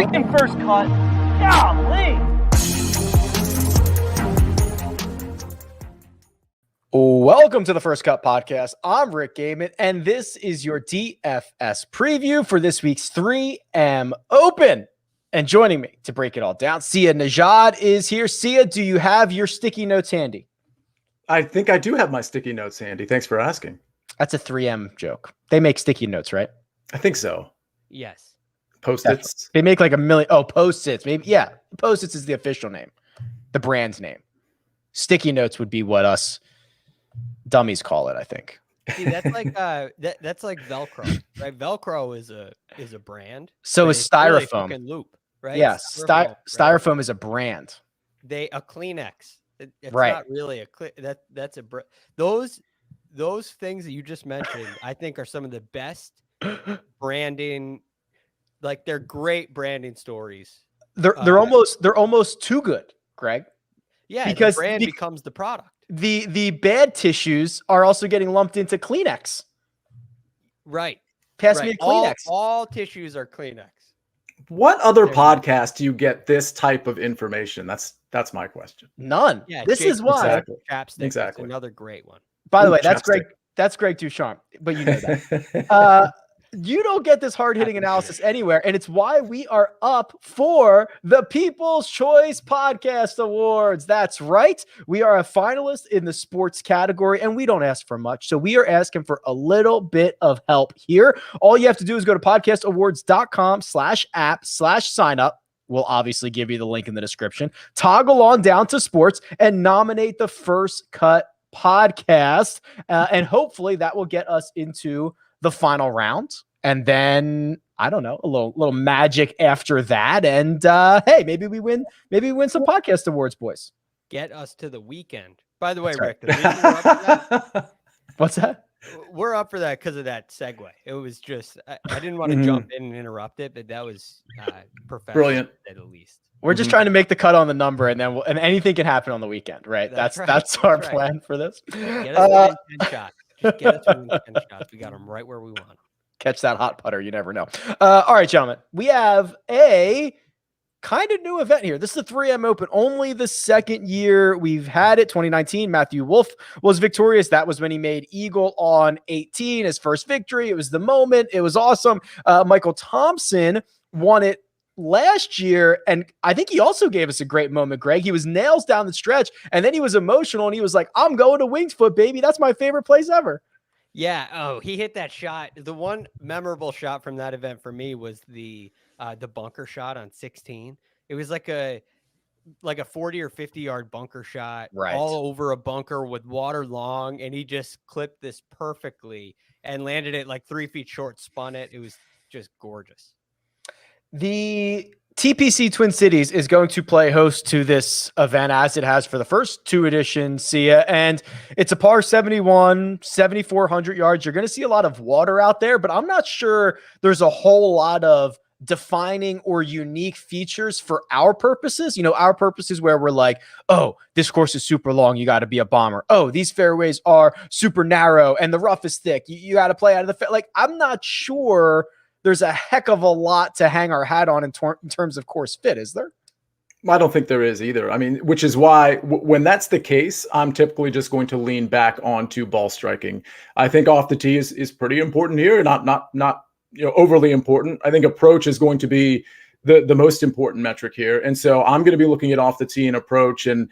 freaking first cut. Golly. Welcome to the First Cut Podcast. I'm Rick Gehman, and this is your DFS preview for this week's 3M Open. And joining me to break it all down, Nejad is here. Sia, do you have your sticky notes handy? I think I do have my sticky notes handy. Thanks for asking. That's a 3M joke. They make sticky notes, right? I think so. Yes. Post-its. They make like a million. Oh, Post-its. Maybe. Yeah. Post-its is the official name, the brand's name. Sticky notes would be what us dummies call it, I think. See, that's like that's like Velcro, right? Velcro is a brand. So is styrofoam. Really loop, right? Yeah, styrofoam is a brand. A Kleenex. It's right. Not really that's a those things that you just mentioned. I think are some of the best branding. Like they're great branding stories. They're almost too good, Greg. Yeah, because the brand becomes the product. The bad tissues are also getting lumped into Kleenex. Right. Pass me a Kleenex. All tissues are Kleenex. What other podcast do you get this type of information? That's my question. None. Yeah, this is why. Exactly. Another great one. By the way, that's Greg. That's Greg DuCharme, but you know that. You don't get this hard-hitting analysis anywhere, and it's why we are up for the People's Choice Podcast Awards. That's right. We are a finalist in the sports category, and we don't ask for much, so we are asking for a little bit of help here. All you have to do is go to podcastawards.com/app/sign-up. We'll obviously give you the link in the description. Toggle on down to sports and nominate the First Cut Podcast, and hopefully that will get us into the final round, and then I don't know, a little magic after that, and hey, maybe we win some podcast awards, boys. Get us to the weekend. By the way, That's Rick, the reason we're up for that, what's that? We're up for that because of that segue. It was just I didn't want to jump in and interrupt it, but that was professional. Brilliant, at least. We're just trying to make the cut on the number, and then and anything can happen on the weekend, right? That's our plan for this. Get us 10 shots. Just get us 10 shots. We got them right where we want them. Catch that hot putter. You never know. All right, gentlemen. We have a kind of new event here. This is the 3M Open. Only the second year we've had it. 2019, Matthew Wolff was victorious. That was when he made eagle on 18, his first victory. It was the moment. It was awesome. Michael Thompson won it last year, and I think he also gave us a great moment, Greg. He was nails down the stretch, and then he was emotional, and he was like, I'm going to Winged Foot, baby. That's my favorite place ever. Yeah. Oh, he hit that shot. The one memorable shot from that event for me was the bunker shot on 16. It was like a 40 or 50 yard bunker shot, right, all over a bunker with water long, and he just clipped this perfectly and landed it like 3 feet short, spun it. It was just gorgeous. The TPC Twin Cities is going to play host to this event as it has for the first two editions, Sia, and it's a par 71, 7,400 yards. You're going to see a lot of water out there, but I'm not sure there's a whole lot of defining or unique features for our purposes. You know, our purposes where we're like, oh, this course is super long, you got to be a bomber. Oh, these fairways are super narrow and the rough is thick. You got to play out of the like, I'm not sure there's a heck of a lot to hang our hat on in terms of course fit, is there? I don't think there is either. I mean, which is why when that's the case, I'm typically just going to lean back onto ball striking. I think off the tee is pretty important here, not overly important. I think approach is going to be the most important metric here. And so I'm going to be looking at off the tee and approach. And,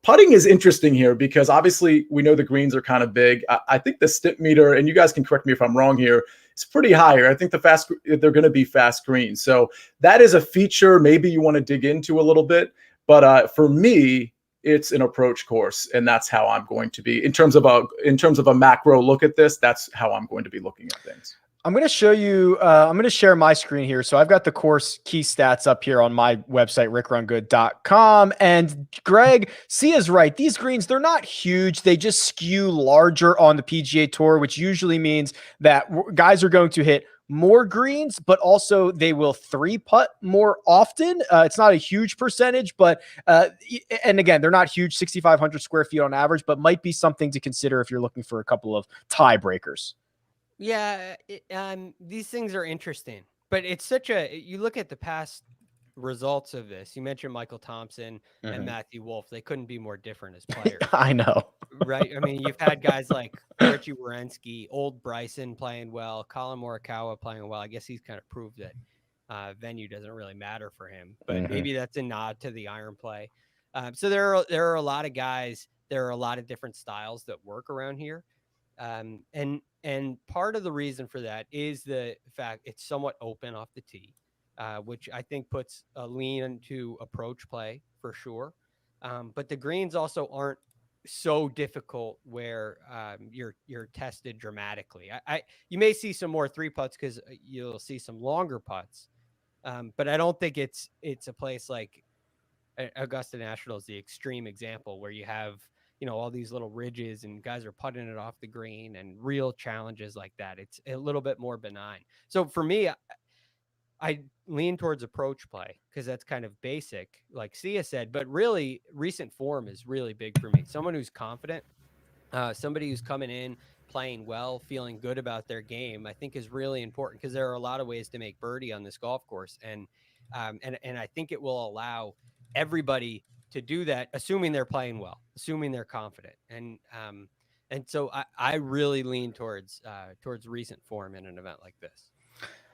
putting is interesting here because obviously we know the greens are kind of big. I think the stip meter, and you guys can correct me if I'm wrong here, it's pretty higher. I think they're going to be fast greens. So that is a feature maybe you want to dig into a little bit. But for me, it's an approach course, and that's how I'm going to be in terms of a macro look at this. That's how I'm going to be looking at things. I'm going to show you, I'm going to share my screen here. So I've got the course key stats up here on my website, RickRunGood.com. And Greg, Sia's right. These greens, they're not huge. They just skew larger on the PGA Tour, which usually means that guys are going to hit more greens, but also they will 3-putt more often. It's not a huge percentage, but, and again, they're not huge, 6,500 square feet on average, but might be something to consider if you're looking for a couple of tiebreakers. Yeah, these things are interesting But it's you look at the past results of this. You mentioned Michael Thompson and Matthew Wolf. They couldn't be more different as players. I know. Right. I mean, you've had guys like Richie Werenski, old Bryson playing well, Colin Morikawa playing well. I guess he's kind of proved that venue doesn't really matter for him, but maybe that's a nod to the iron play. So there are a lot of guys. There are a lot of different styles that work around here. And part of the reason for that is the fact it's somewhat open off the tee, which I think puts a lean into approach play for sure. But the greens also aren't so difficult where you're tested dramatically. You may see some more 3-putts because you'll see some longer putts, but I don't think it's a place like Augusta National is the extreme example where you have all these little ridges and guys are putting it off the green and real challenges like that. It's a little bit more benign. So for me, I lean towards approach play because that's kind of basic, like Sia said, but really recent form is really big for me. Someone who's confident, somebody who's coming in, playing well, feeling good about their game, I think is really important because there are a lot of ways to make birdie on this golf course. And I think it will allow everybody to do that, assuming they're playing well, assuming they're confident. And so I really lean towards recent form in an event like this.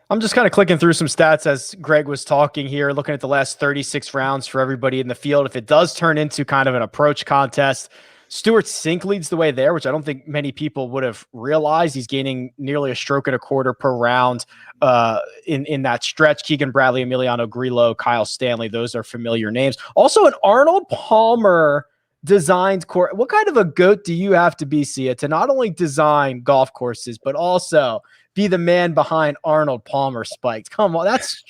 I'm just kind of clicking through some stats as Greg was talking here, looking at the last 36 rounds for everybody in the field. If it does turn into kind of an approach contest, Stuart Sink leads the way there, which I don't think many people would have realized. He's gaining nearly a stroke and a quarter per round in that stretch. Keegan Bradley, Emiliano Grillo, Kyle Stanley, those are familiar names. Also, an Arnold Palmer designed course. What kind of a goat do you have to be, Sia, to not only design golf courses, but also be the man behind Arnold Palmer spikes? Come on, that's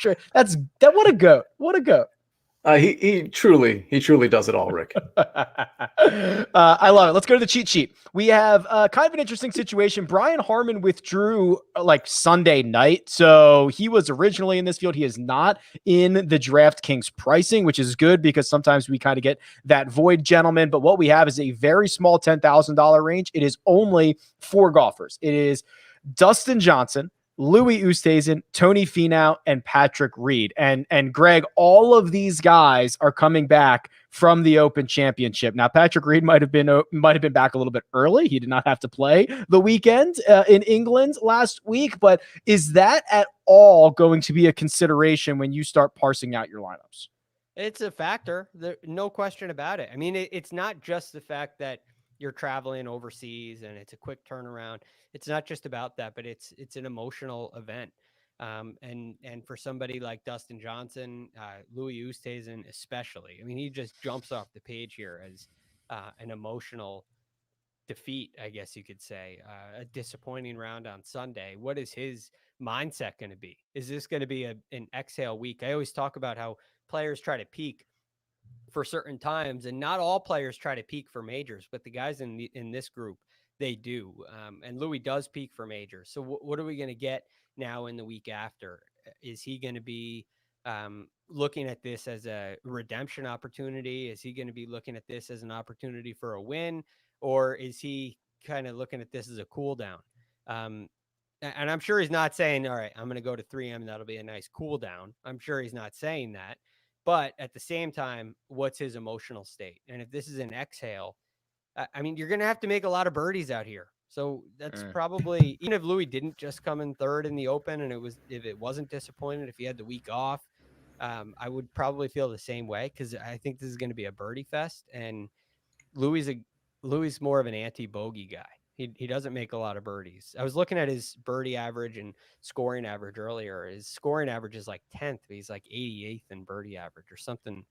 what a goat. What a goat. He truly does it all, Rick. I love it. Let's go to the cheat sheet. We have kind of an interesting situation. Brian Harmon withdrew like Sunday night. So he was originally in this field. He is not in the DraftKings pricing, which is good because sometimes we kind of get that void gentleman. But what we have is a very small $10,000 range. It is only 4 golfers. It is Dustin Johnson, Louis Oosthuizen, Tony Finau, and Patrick Reed. And Greg, all of these guys are coming back from the Open Championship. Now, Patrick Reed might have been back a little bit early. He did not have to play the weekend in England last week. But is that at all going to be a consideration when you start parsing out your lineups? It's a factor. No question about it. I mean, it's not just the fact that you're traveling overseas and it's a quick turnaround. It's not just about that, but it's an emotional event. And for somebody like Dustin Johnson, Louis Oosthuizen especially, I mean, he just jumps off the page here as an emotional defeat, I guess you could say, a disappointing round on Sunday. What is his mindset going to be? Is this going to be an exhale week? I always talk about how players try to peak for certain times, and not all players try to peak for majors, but the guys in this group, they do. And Louis does peak for majors. So what are we going to get now in the week after? Is he going to be looking at this as a redemption opportunity? Is he going to be looking at this as an opportunity for a win? Or is he kind of looking at this as a cool down? And I'm sure he's not saying, all right, I'm going to go to 3M. That'll be a nice cool down. I'm sure he's not saying that. But at the same time, what's his emotional state? And if this is an exhale, I mean, you're going to have to make a lot of birdies out here. So that's probably, even if Louis didn't just come in third in the Open and if it wasn't disappointed, if he had the week off, I would probably feel the same way because I think this is going to be a birdie fest. And Louis more of an anti-bogey guy. He doesn't make a lot of birdies. I was looking at his birdie average and scoring average earlier. His scoring average is like 10th. But he's like 88th in birdie average or something.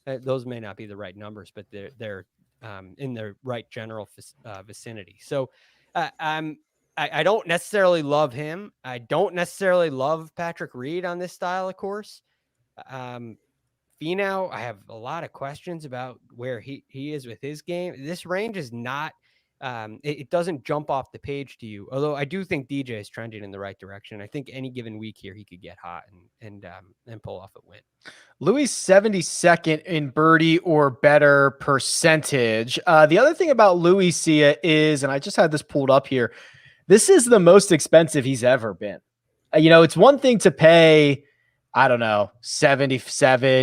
Those may not be the right numbers, but they're in the right general vicinity. So I don't necessarily love him. I don't necessarily love Patrick Reed on this style of course. Finau, I have a lot of questions about where he is with his game. This range is not, it doesn't jump off the page to you. Although I do think DJ is trending in the right direction. I think any given week here, he could get hot and pull off a win. Louis 72nd in birdie or better percentage. The other thing about Louis, Sia, is, and I just had this pulled up here, this is the most expensive he's ever been. It's one thing to pay, I don't know, $77,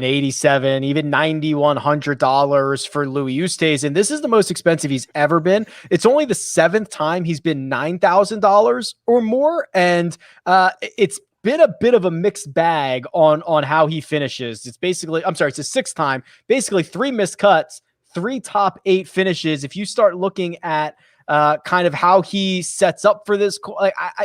$87, even $9,100 for Louis Oosthuizen. This is the most expensive he's ever been. It's only the 7th time he's been $9,000 or more. And it's been a bit of a mixed bag on how he finishes. It's the 6th time, basically 3 missed cuts, 3 top 8 finishes. If you start looking at kind of how he sets up for this,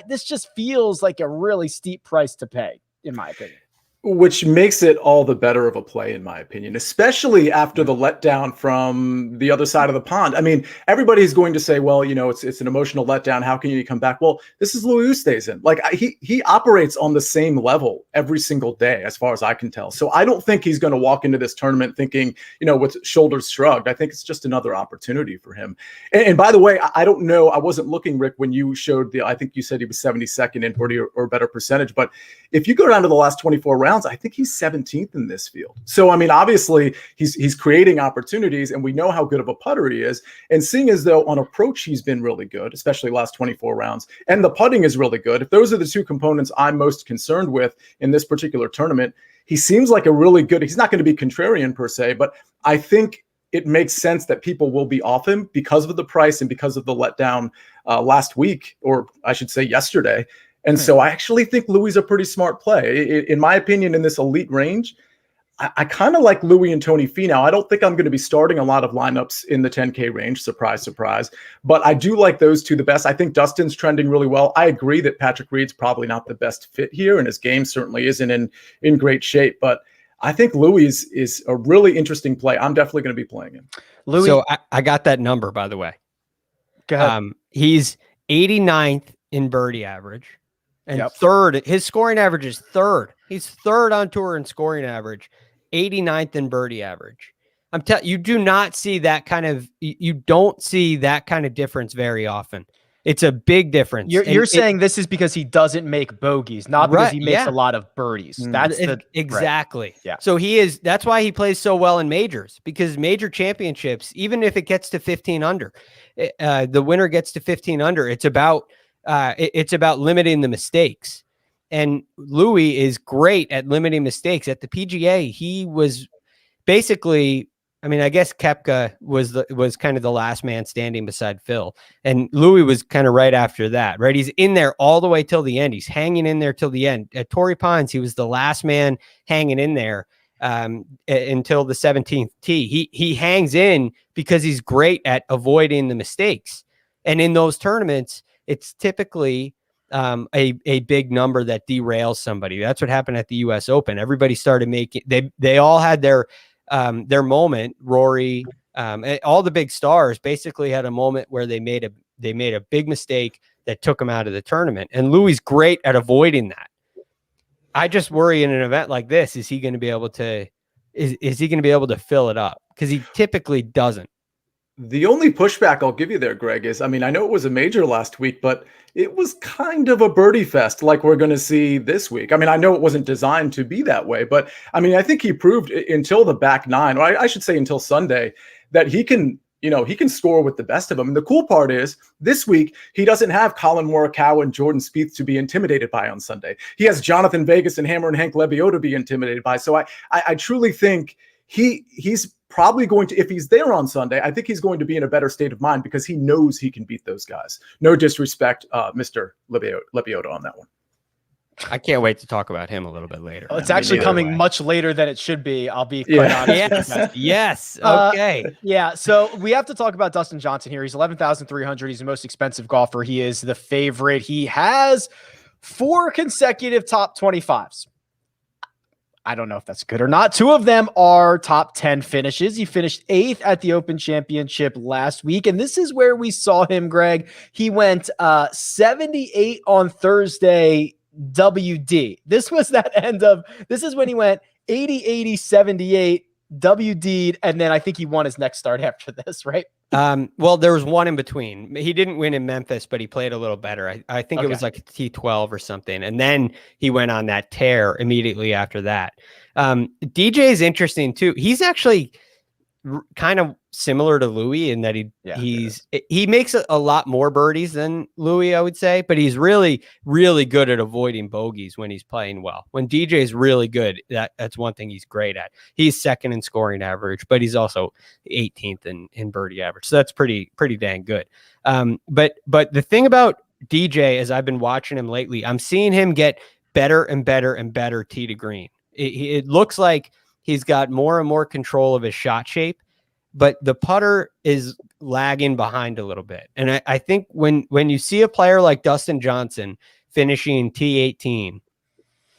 this just feels like a really steep price to pay, in my opinion. Which makes it all the better of a play, in my opinion, especially after the letdown from the other side of the pond. I mean, everybody's going to say, well, it's an emotional letdown. How can you come back? Well, this is Louis Oosthuizen. Like he operates on the same level every single day, as far as I can tell. So I don't think he's going to walk into this tournament thinking, with shoulders shrugged. I think it's just another opportunity for him. And by the way, I don't know. I wasn't looking, Rick, when you showed I think you said he was 72nd in 40 or better percentage. But if you go down to the last 24 rounds, I think he's 17th in this field. So, I mean, obviously he's creating opportunities, and we know how good of a putter he is. And seeing as though on approach, he's been really good, especially last 24 rounds, and the putting is really good. If those are the 2 components I'm most concerned with in this particular tournament, he seems like a really good, he's not going to be contrarian per se, but I think it makes sense that people will be off him because of the price and because of the letdown last week, or I should say yesterday. And so I actually think Louis is a pretty smart play. In my opinion, in this elite range, I kind of like Louis and Tony Finau. I don't think I'm going to be starting a lot of lineups in the 10K range. Surprise, surprise. But I do like those 2 the best. I think Dustin's trending really well. I agree that Patrick Reed's probably not the best fit here, and his game certainly isn't in great shape. But I think Louis is a really interesting play. I'm definitely going to be playing him. Louis, so I got that number, by the way. Go ahead. He's 89th in birdie average. And third, his scoring average is 3rd. He's 3rd on tour in scoring average, 89th in birdie average. I'm telling you, do not see that kind of, you don't see that kind of difference very often. It's a big difference. You're saying this is because he doesn't make bogeys, not because he makes a lot of birdies. That's exactly. Right. Yeah. So that's why he plays so well in majors, because major championships, even if it gets to 15 under, the winner gets to 15 under. It's about limiting the mistakes. And Louis is great at limiting mistakes. At the PGA, he was basically, I mean, I guess Koepka was kind of the last man standing beside Phil. And Louis was kind of right after that, right? He's in there all the way till the end. He's hanging in there till the end. At Torrey Pines, he was the last man hanging in there until the 17th tee. He hangs in because he's great at avoiding the mistakes. And in those tournaments, it's typically a big number that derails somebody. That's what happened at the U.S. Open. Everybody started making, they all had their moment. Rory, all the big stars basically had a moment where they made a big mistake that took them out of the tournament. And Louis great at avoiding that. I just worry in an event like this, is he going to be able to fill it up? Because he typically doesn't. The only pushback I'll give you there, Greg, is, I mean, I know it was a major last week, but it was kind of a birdie fest like we're going to see this week. I mean, I know it wasn't designed to be that way, but I mean, I think he proved until the back 9, or I should say until Sunday, that he can score with the best of them. And the cool part is this week, he doesn't have Colin Morikawa and Jordan Spieth to be intimidated by on Sunday. He has Jonathan Vegas and Hammer and Hank Lebioda to be intimidated by. So I truly think he's probably going to, if he's there on Sunday, I think he's going to be in a better state of mind because he knows he can beat those guys. No disrespect, Mr. Lebioda on that one. I can't wait to talk about him a little bit later. It's actually coming much later than it should be. I'll be quite honest. Yes. Okay. Yeah. So we have to talk about Dustin Johnson here. He's 11,300. He's the most expensive golfer. He is the favorite. He has 4 consecutive top 25s. I don't know if that's good or not. 2 of them are top 10 finishes. He finished 8th at the Open Championship last week. And this is where we saw him, Greg. He went 78 on Thursday WD. This was this is when he went 80, 80, 78 WD'd. And then I think he won his next start after this, right? Well, there was one in between. He didn't win in Memphis, but he played a little better. I think it was like a T12 or something. And then he went on that tear immediately after that. DJ is interesting too. He's actually, kind of similar to Louis in that he makes a lot more birdies than Louis, I would say, but he's really, really good at avoiding bogeys when he's playing well. When DJ is really good, that's one thing he's great at. He's second in scoring average, but he's also 18th in birdie average. So that's pretty dang good. But the thing about DJ, as I've been watching him lately, I'm seeing him get better and better and better tee to green. It looks like he's got more and more control of his shot shape, but the putter is lagging behind a little bit. And I think when you see a player like Dustin Johnson finishing T18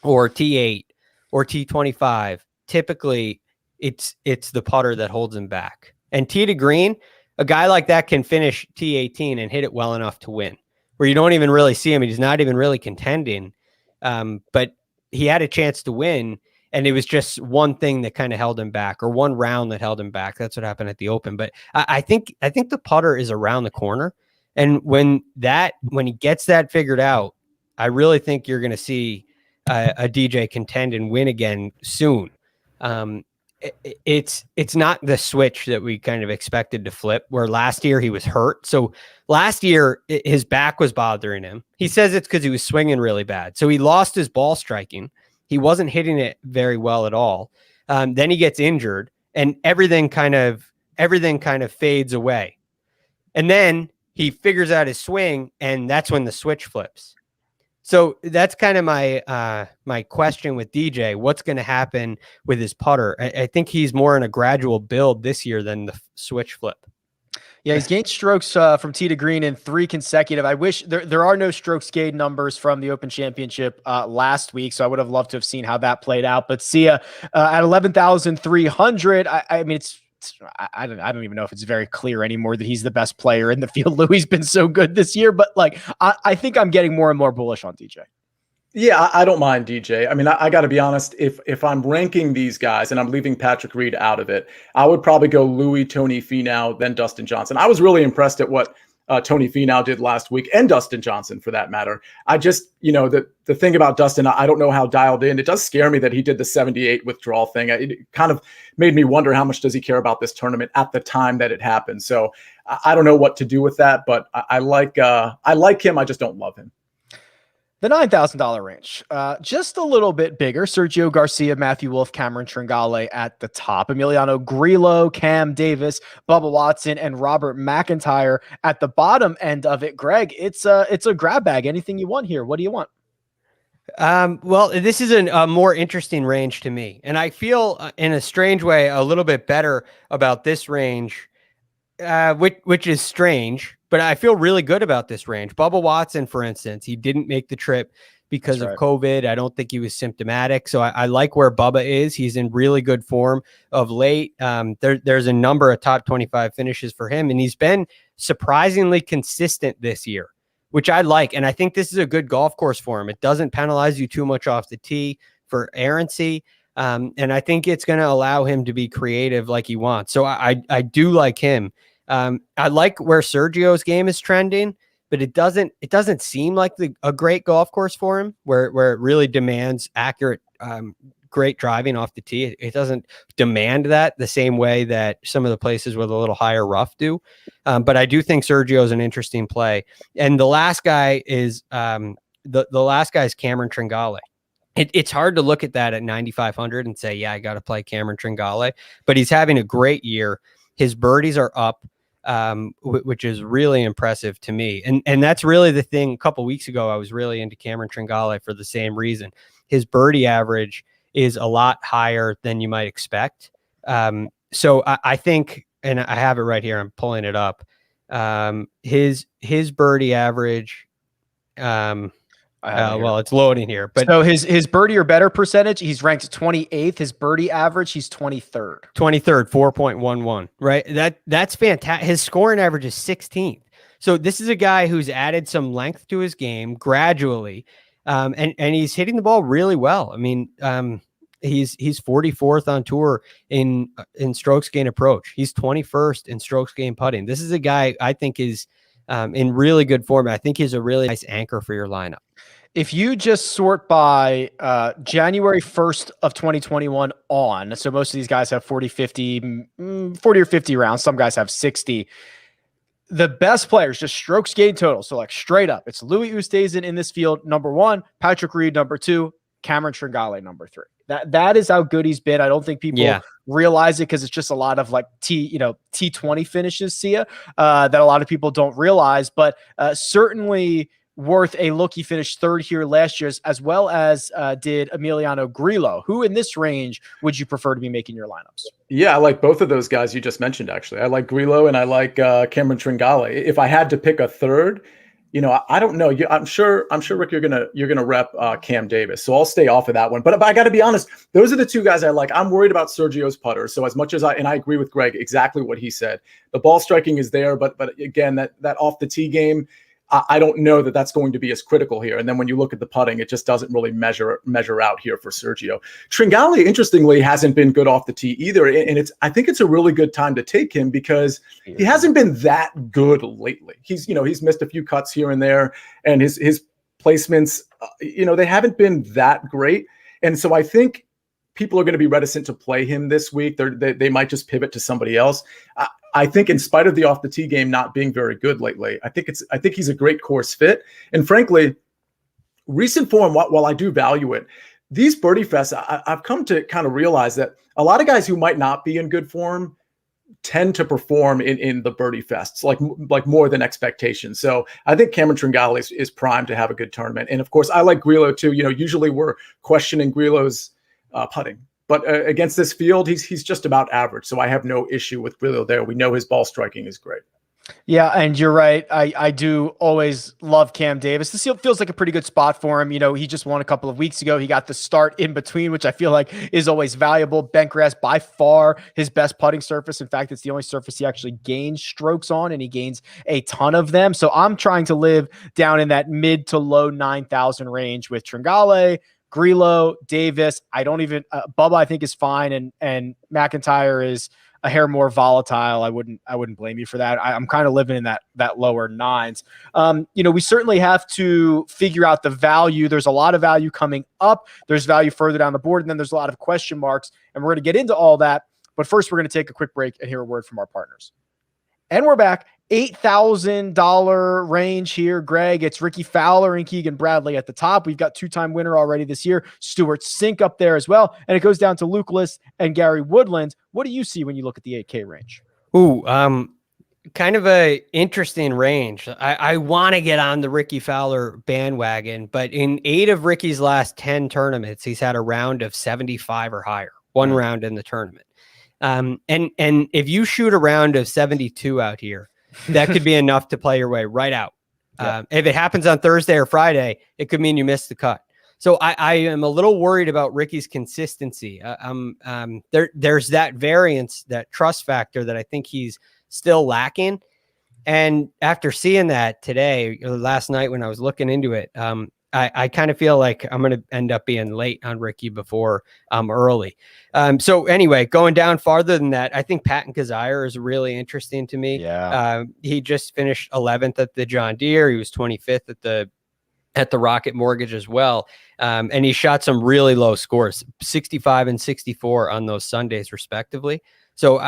or T8 or T25, typically it's the putter that holds him back. And tee to green, a guy like that can finish T18 and hit it well enough to win, where you don't even really see him. He's not even really contending, but he had a chance to win. And it was just one thing that kind of held him back, or one round that held him back. That's what happened at the Open. But I think the putter is around the corner. And when he gets that figured out, I really think you're going to see a DJ contend and win again soon. It's not the switch that we kind of expected to flip, where last year he was hurt. So last year his back was bothering him. He says it's because he was swinging really bad. So he lost his ball striking. He wasn't hitting it very well at all. Then he gets injured, and everything kind of fades away. And then he figures out his swing, and that's when the switch flips. So that's kind of my question with DJ. What's going to happen with his putter? I think he's more in a gradual build this year than the switch flip. Yeah, he's gained strokes from tee to green in 3 consecutive. I wish there are no strokes gained numbers from the Open Championship last week, so I would have loved to have seen how that played out. But Sia at 11,300, I mean, I don't even know if it's very clear anymore that he's the best player in the field. Louis been so good this year, but like I think I'm getting more and more bullish on DJ. Yeah, I don't mind DJ. I mean, I got to be honest. If I'm ranking these guys and I'm leaving Patrick Reed out of it, I would probably go Louis, Tony Finau, then Dustin Johnson. I was really impressed at what Tony Finau did last week, and Dustin Johnson for that matter. I just, the thing about Dustin, I don't know how dialed in. It does scare me that he did the 78 withdrawal thing. It kind of made me wonder how much does he care about this tournament at the time that it happened. So I don't know what to do with that, but I like him. I just don't love him. The $9,000 range, just a little bit bigger. Sergio Garcia, Matthew Wolff, Cameron Tringale at the top. Emiliano Grillo, Cam Davis, Bubba Watson, and Robert McIntyre at the bottom end of it. Greg, it's a grab bag. Anything you want here? What do you want? Well, this is a more interesting range to me. And I feel in a strange way a little bit better about this range, which is strange. But I feel really good about this range. Bubba Watson, for instance, he didn't make the trip because of COVID. I don't think he was symptomatic. So I like where Bubba is. He's in really good form of late. There's a number of top 25 finishes for him, and he's been surprisingly consistent this year, which I like. And I think this is a good golf course for him. It doesn't penalize you too much off the tee for errancy. And I think it's going to allow him to be creative like he wants. So I do like him. I like where Sergio's game is trending, but it doesn't seem like a great golf course for him where it really demands accurate, great driving off the tee. It doesn't demand that the same way that some of the places with a little higher rough do. But I do think Sergio's an interesting play. And the last guy is Cameron Tringale. It's hard to look at that at 9,500 and say, yeah, I got to play Cameron Tringale, but he's having a great year. His birdies are up, which is really impressive to me. And that's really the thing. A couple weeks ago, I was really into Cameron Tringale for the same reason. His birdie average is a lot higher than you might expect. So I think, and I have it right here, I'm pulling it up. His birdie average, well, it's loading here, but so his birdie or better percentage, he's ranked 28th. His birdie average, he's 23rd. 4.11, right? That's fantastic. His scoring average is 16th. So this is a guy who's added some length to his game gradually. And he's hitting the ball really well. I mean, he's 44th on tour in strokes gain approach. He's 21st in strokes gain putting. This is a guy I think is in really good form. I think he's a really nice anchor for your lineup. If you just sort by January 1st of 2021 on, so most of these guys have 40 or 50 rounds. Some guys have 60. The best players, just strokes gained total. So like straight up, it's Louis Oosthuizen in this field, number 1, Patrick Reed, number 2, Cameron Tringale, number 3. That is how good he's been. I don't think people realize it because it's just a lot of like T20 finishes, that a lot of people don't realize, but certainly worth a look. He finished 3rd here last year, as well as did Emiliano Grillo. Who in this range would you prefer to be making your lineups? Yeah, I like both of those guys you just mentioned, actually. I like Grillo and I like Cameron Tringale. If I had to pick a third, I don't know. I'm sure, Rick, you're gonna rep Cam Davis, so I'll stay off of that one. But I got to be honest, those are the two guys I like. I'm worried about Sergio's putter. So as much as I agree with Greg exactly what he said, the ball striking is there, but again, that off the tee game, I don't know that that's going to be as critical here. And then when you look at the putting, it just doesn't really measure out here for Sergio. Tringale, interestingly, hasn't been good off the tee either. And I think it's a really good time to take him because he hasn't been that good lately. He's missed a few cuts here and there, and his placements, they haven't been that great. And so I think people are going to be reticent to play him this week. They might just pivot to somebody else. I think in spite of the off the tee game not being very good lately, I think he's a great course fit. And frankly, recent form, while I do value it, these birdie fests, I've come to kind of realize that a lot of guys who might not be in good form tend to perform in the birdie fests, like more than expectations. So I think Cameron Tringale is primed to have a good tournament. And of course, I like Grillo too. Usually we're questioning Grillo's putting. But against this field, he's just about average. So I have no issue with Grillo there. We know his ball striking is great. Yeah, and you're right. I do always love Cam Davis. This feels like a pretty good spot for him. He just won a couple of weeks ago. He got the start in between, which I feel like is always valuable. Bentgrass, by far his best putting surface. In fact, it's the only surface he actually gains strokes on, and he gains a ton of them. So I'm trying to live down in that mid to low 9,000 range with Tringale, Grillo, Davis. I don't even Bubba, I think, is fine, and McIntyre is a hair more volatile. I wouldn't blame you for that. I'm kind of living in that lower 9s. We certainly have to figure out the value. There's a lot of value coming up. There's value further down the board, and then there's a lot of question marks, and we're going to get into all that. But first, we're going to take a quick break and hear a word from our partners. And we're back. $8,000 range here, Greg. It's Ricky Fowler and Keegan Bradley at the top. We've got 2-time winner already this year, Stuart Sink up there as well. And it goes down to Luke List and Gary Woodland. What do you see when you look at the 8K range? Ooh, kind of a interesting range. I want to get on the Ricky Fowler bandwagon, but in 8 of Ricky's last 10 tournaments, he's had a round of 75 or higher, one round in the tournament. And if you shoot a round of 72 out here, that could be enough to play your way right out. Yeah. If it happens on Thursday or Friday, it could mean you missed the cut. So I am a little worried about Ricky's consistency. There's that variance, that trust factor that I think he's still lacking. And after seeing that today, or last night when I was looking into it, I kind of feel like I'm going to end up being late on Ricky before early. So anyway, going down farther than that, I think Patton Kizzire is really interesting to me. Yeah. He just finished 11th at the John Deere. He was 25th at the Rocket Mortgage as well. And he shot some really low scores, 65 and 64 on those Sundays respectively. So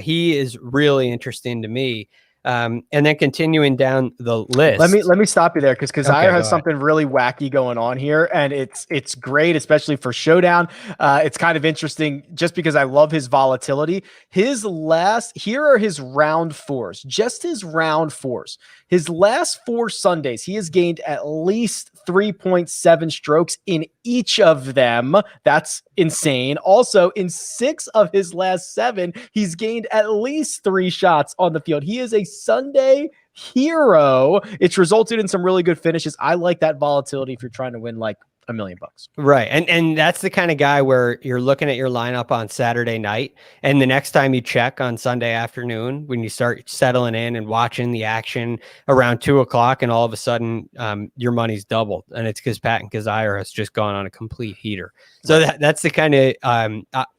he is really interesting to me. And then continuing down the list. Let me stop you there because Kizzire has something really wacky going on here, and it's great, especially for Showdown. It's kind of interesting just because I love his volatility. Here are his round 4s, just his round 4s. His last 4 Sundays, he has gained at least 3.7 strokes in each of them. That's insane. Also, in 6 of his last 7, he's gained at least 3 shots on the field. He is a Sunday hero. It's resulted in some really good finishes. I like that volatility if you're trying to win like $1 million. Right. And that's the kind of guy where you're looking at your lineup on Saturday night, and the next time you check on Sunday afternoon, when you start settling in and watching the action around 2:00, and all of a sudden your money's doubled, and it's because Patton Kizzire has just gone on a complete heater. So that's the kind of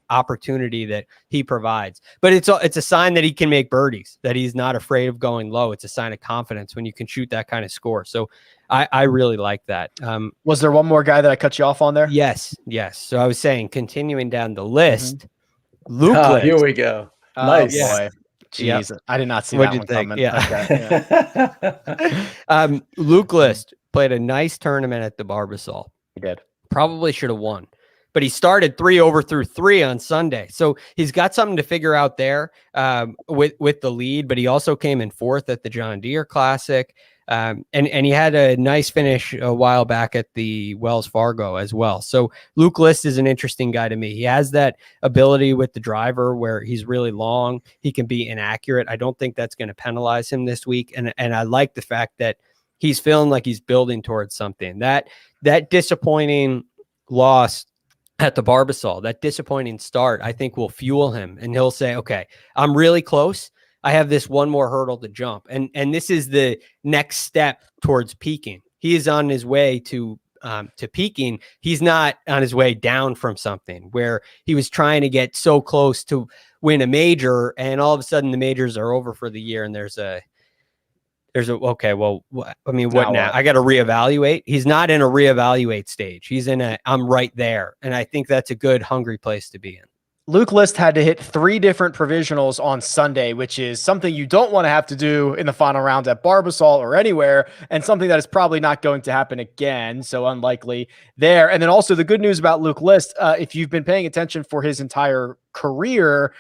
opportunity that he provides. But it's a sign that he can make birdies, that he's not afraid of going low. It's a sign of confidence when you can shoot that kind of score. So I really like that. Was there one more guy that I cut you off on there? Yes. So I was saying, continuing down the list, Luke List. Here we go. Nice. Oh, boy. Jeez, I did not see What'd that you one think? coming. Yeah. Okay, Luke List played a nice tournament at the Barbasol. He did. Probably should have won, but he started 3 over through 3 on Sunday. So he's got something to figure out there with the lead, but he also came in 4th at the John Deere Classic. And he had a nice finish a while back at the Wells Fargo as well. So Luke List is an interesting guy to me. He has that ability with the driver where he's really long. He can be inaccurate. I don't think that's going to penalize him this week. And I like the fact that he's feeling like he's building towards something. That disappointing loss at the Barbasol, that disappointing start, I think will fuel him. And he'll say, okay, I'm really close. I have this one more hurdle to jump. And this is the next step towards peaking. He is on his way to peaking. He's not on his way down from something where he was trying to get so close to win a major, and all of a sudden the majors are over for the year. And okay, well, I mean, what now? I got to reevaluate. He's not in a reevaluate stage. He's in I'm right there. And I think that's a good, hungry place to be in. Luke List had to hit 3 different provisionals on Sunday, which is something you don't want to have to do in the final round at Barbasol or anywhere, and something that is probably not going to happen again. So unlikely there. And then also the good news about Luke List, if you've been paying attention for his entire career,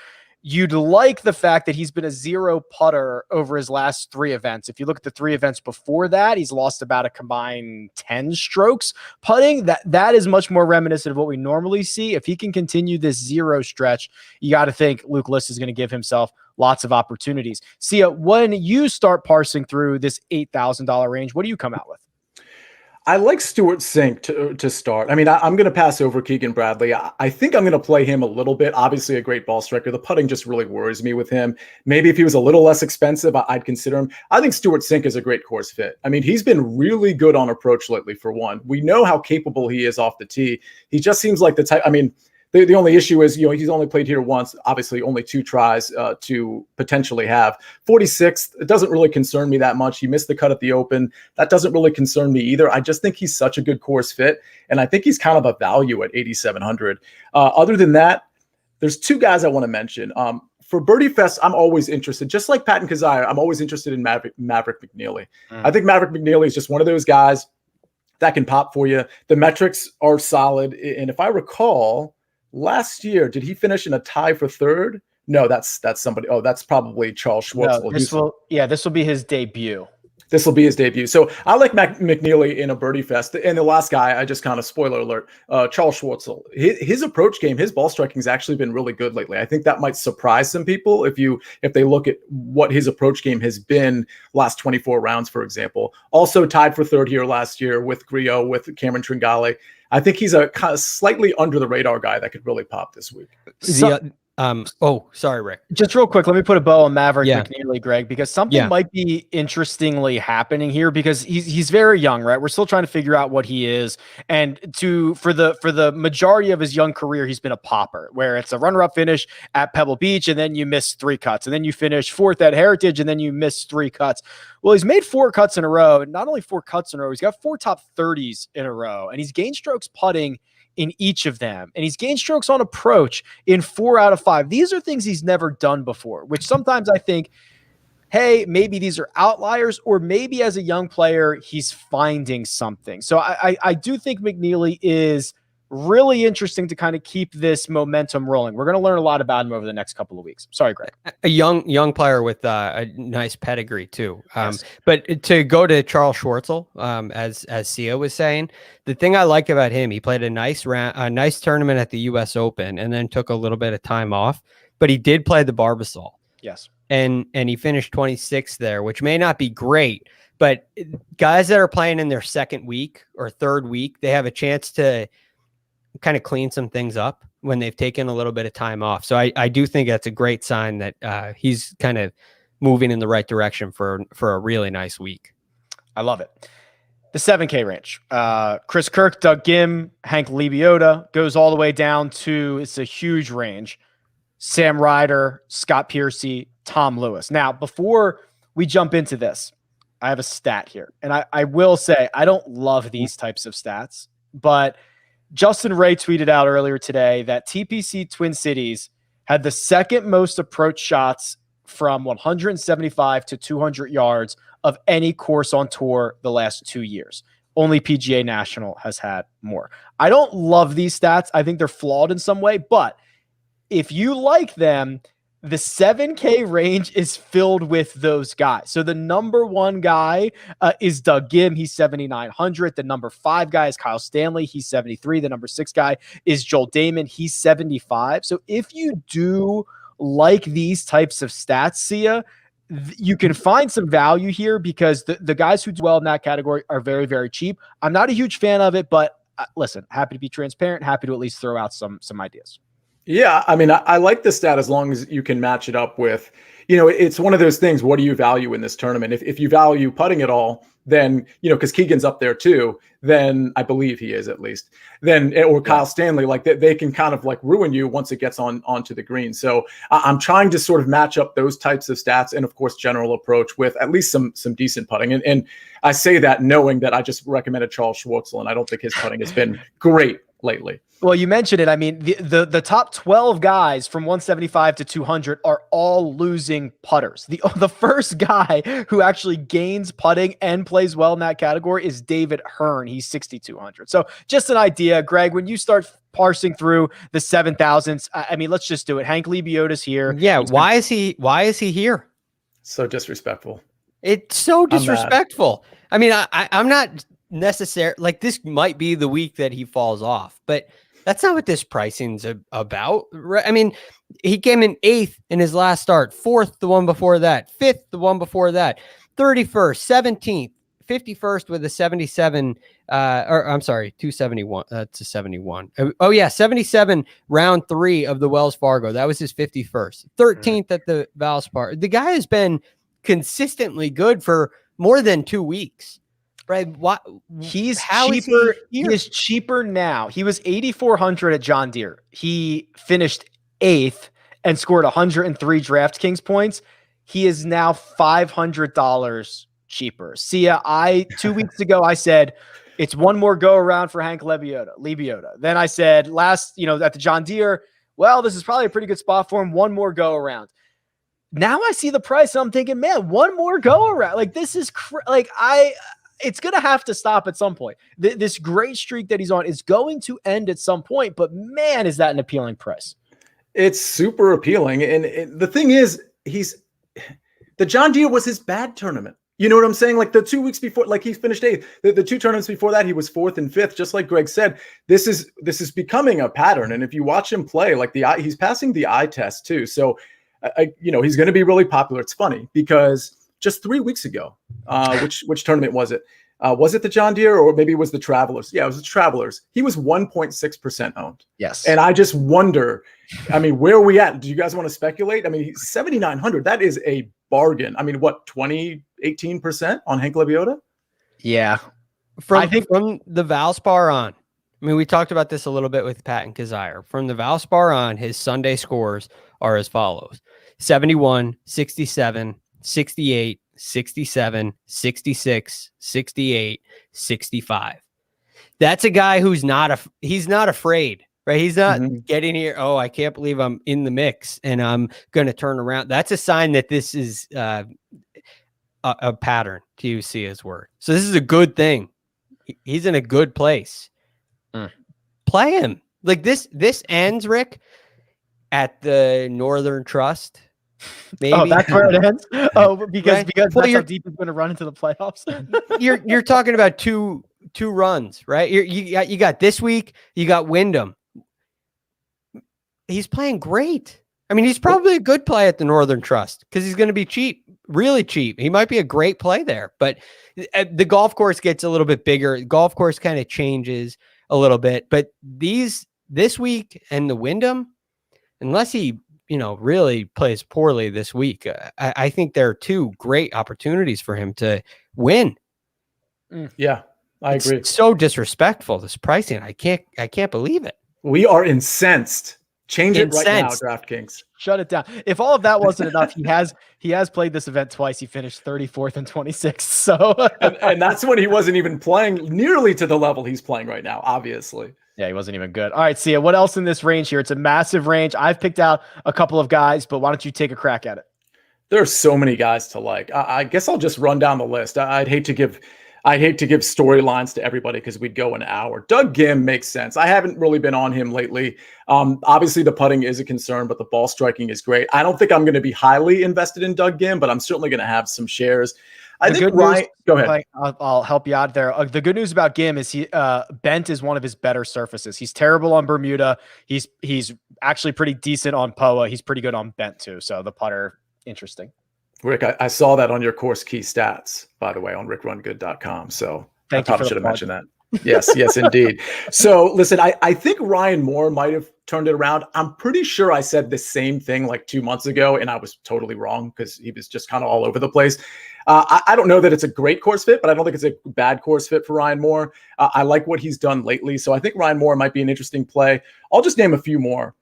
you'd like the fact that he's been a 0 putter over his last 3 events. If you look at the 3 events before that, he's lost about a combined 10 strokes putting. That is much more reminiscent of what we normally see. If he can continue this 0 stretch, you got to think Luke List is going to give himself lots of opportunities. Sia, when you start parsing through this $8,000 range, what do you come out with? I like Stuart Sink to start. I mean, I'm going to pass over Keegan Bradley. I think I'm going to play him a little bit. Obviously, a great ball striker. The putting just really worries me with him. Maybe if he was a little less expensive, I'd consider him. I think Stuart Sink is a great course fit. I mean, he's been really good on approach lately, for one. We know how capable he is off the tee. He just seems like the type. I mean, the only issue is, he's only played here once, obviously only 2 tries to potentially have 46th. It doesn't really concern me that much. He missed the cut at the Open. That doesn't really concern me either. I just think he's such a good course fit. And I think he's kind of a value at 8,700. Other than that, there's 2 guys I want to mention. For Birdie Fest, I'm always interested, just like Patton Kizzire, I'm always interested in Maverick McNeely. I think Maverick McNeely is just one of those guys that can pop for you. The metrics are solid. And if I recall, last year, did he finish in a tie for 3rd? No, that's somebody. Oh, that's probably Charles Schwartzel. No, this will be his debut. This will be his debut. So I like McNeely in a Birdie Fest. And the last guy, I just kind of spoiler alert, Charles Schwartzel. His approach game, his ball striking has actually been really good lately. I think that might surprise some people if they look at what his approach game has been last 24 rounds, for example. Also tied for 3rd here last year with Griot, with Cameron Tringale. I think he's a kind of slightly under the radar guy that could really pop this week. Sorry, Rick. Just real quick, let me put a bow on Maverick McNeely, Greg, because something might be interestingly happening here because he's very young, right? We're still trying to figure out what he is. And for the majority of his young career, he's been a popper, where it's a runner-up finish at Pebble Beach, and then you miss 3 cuts, and then you finish 4th at Heritage, and then you miss 3 cuts. Well, he's made 4 cuts in a row, and not only 4 cuts in a row, he's got 4 top 30s in a row, and he's gained strokes putting in each of them. And he's gained strokes on approach in 4 out of 5. These are things he's never done before, which sometimes I think, hey, maybe these are outliers, or maybe as a young player, he's finding something. So I do think McNeely is really interesting to kind of keep this momentum rolling. We're going to learn a lot about him over the next couple of weeks. Sorry, Greg. A young player with a nice pedigree too. Yes. But to go to Charles Schwartzel, as Sia was saying, the thing I like about him, he played a nice tournament at the U.S. Open and then took a little bit of time off, but he did play the Barbasol. Yes. And he finished 26th there, which may not be great, but guys that are playing in their 2nd week or 3rd week, they have a chance to kind of clean some things up when they've taken a little bit of time off. So I do think that's a great sign that he's kind of moving in the right direction for a really nice week. I love it. The 7K range. Chris Kirk, Doug Gim, Hank Lebiota goes all the way down to, it's a huge range, Sam Ryder, Scott Piercy, Tom Lewis. Now, before we jump into this, I have a stat here. And I will say, I don't love these types of stats, but Justin Ray tweeted out earlier today that TPC Twin Cities had the second most approach shots from 175 to 200 yards of any course on tour the last 2 years. Only PGA National has had more. I don't love these stats. I think they're flawed in some way, but if you like them, the 7K range is filled with those guys. So the number one guy is Doug Gim. He's 7,900. The number 5 guy is Kyle Stanley. He's 73. The number 6 guy is Joel Damon. He's 75. So if you do like these types of stats, Sia, you can find some value here because the guys who do well in that category are very, very cheap. I'm not a huge fan of it, but listen, happy to be transparent, happy to at least throw out some ideas. Yeah, I mean, I like the stat as long as you can match it up with, it's one of those things. What do you value in this tournament? If you value putting it all, then, because Keegan's up there too, then I believe he is at least, then, or Kyle Stanley, like they can kind of like ruin you once it gets onto the green. So I'm trying to sort of match up those types of stats and of course, general approach with at least some decent putting. And I say that knowing that I just recommended Charles Schwartzel and I don't think his putting has been great lately. Well, you mentioned it. I mean, the top 12 guys from 175 to 200 are all losing putters. The first guy who actually gains putting and plays well in that category is David Hearn. He's 6,200. So just an idea, Greg, when you start parsing through the 7,000s, I mean, let's just do it. Hank Lebiota's here. Yeah. Why is he here? So disrespectful. It's so disrespectful. I mean, I'm not necessarily like, this might be the week that he falls off, but that's not what this pricing's about. Right? I mean, he came in 8th in his last start, 4th the one before that, 5th the one before that, 31st, 17th, 51st with a 77, or I'm sorry, 271. That's a 71. Oh yeah, 77 round 3 of the Wells Fargo. That was his 51st. 13th at the Valspar. The guy has been consistently good for more than 2 weeks. Right? He's cheaper. He is cheaper now. He was 8,400 at John Deere. He finished 8th and scored 103 DraftKings points. He is now $500 cheaper. Sia, 2 weeks ago, I said it's one more go around for Hank Lebiota. Then I said at the John Deere, well, this is probably a pretty good spot for him. One more go around. Now I see the price and I'm thinking, man, one more go around. Like this is it's going to have to stop at some point. This great streak that he's on is going to end at some point, but man, is that an appealing price. It's super appealing. And the thing is, the John Deere was his bad tournament. You know what I'm saying? Like the 2 weeks before, like he finished 8th, the 2 tournaments before that, he was 4th and 5th, just like Greg said. This is becoming a pattern. And if you watch him play, like he's passing the eye test too. So, he's going to be really popular. It's funny because just 3 weeks ago, which tournament was it? Was it the John Deere or maybe it was the Travelers? Yeah, it was the Travelers. He was 1.6% owned. Yes. And I just wonder, I mean, where are we at? Do you guys want to speculate? I mean, he's 7,900. That is a bargain. I mean, what, 18% on Hank Lebiota? Yeah. From the Valspar on, I mean, we talked about this a little bit with Pat and Kazire. From the Valspar on, his Sunday scores are as follows: 71, 67, 68, 67, 66, 68, 65. That's a guy who's he's not afraid, right? He's not getting here. Oh, I can't believe I'm in the mix and I'm going to turn around. That's a sign that this is a pattern, to use Sia's word. So this is a good thing. He's in a good place. Play him. Like this ends, Rick, at the Northern Trust. Maybe. Oh, that's where it ends. Oh, because Right? that's how deep it's going to run into the playoffs. You're talking about two runs, right? You got this week. You got Wyndham. He's playing great. I mean, he's probably a good play at the Northern Trust because he's going to be cheap, really cheap. He might be a great play there, but the golf course gets a little bit bigger. The golf course kind of changes a little bit, but this week and the Wyndham, unless he really plays poorly this week, I think there are 2 great opportunities for him to win. Yeah. I agree. So disrespectful, this pricing. I can't believe it. We are incensed. Change it right now, Incensed. DraftKings. Shut it down. If all of that wasn't enough, he has played this event twice. He finished 34th and 26th. So and that's when he wasn't even playing nearly to the level he's playing right now, obviously. yeah, he wasn't even good. All right, Sia, what else in this range here? It's a massive range. I've picked out a couple of guys, but why don't you take a crack at it? There are so many guys to like. I guess I'll just run down the list. I'd hate to give storylines to everybody because we'd go an hour. Doug Gehman makes sense. I haven't really been on him lately. Obviously, the putting is a concern, but the ball striking is great. I don't think I'm going to be highly invested in Doug Gehman, but I'm certainly going to have some shares. I think Ryan. Go ahead. I'll help you out there. The good news about Gehman is bent is one of his better surfaces. He's terrible on Bermuda. He's actually pretty decent on POA. He's pretty good on bent too. So the putter. Interesting. Rick, I saw that on your course key stats, by the way, on RickRunGood.com. So I probably should have mentioned that. Yes, indeed. So listen, I think Ryan Moore might have turned it around. I'm pretty sure I said the same thing like 2 months ago, and I was totally wrong because he was just kind of all over the place. I don't know that it's a great course fit, but I don't think it's a bad course fit for Ryan Moore. I like what he's done lately. So I think Ryan Moore might be an interesting play. I'll just name a few more.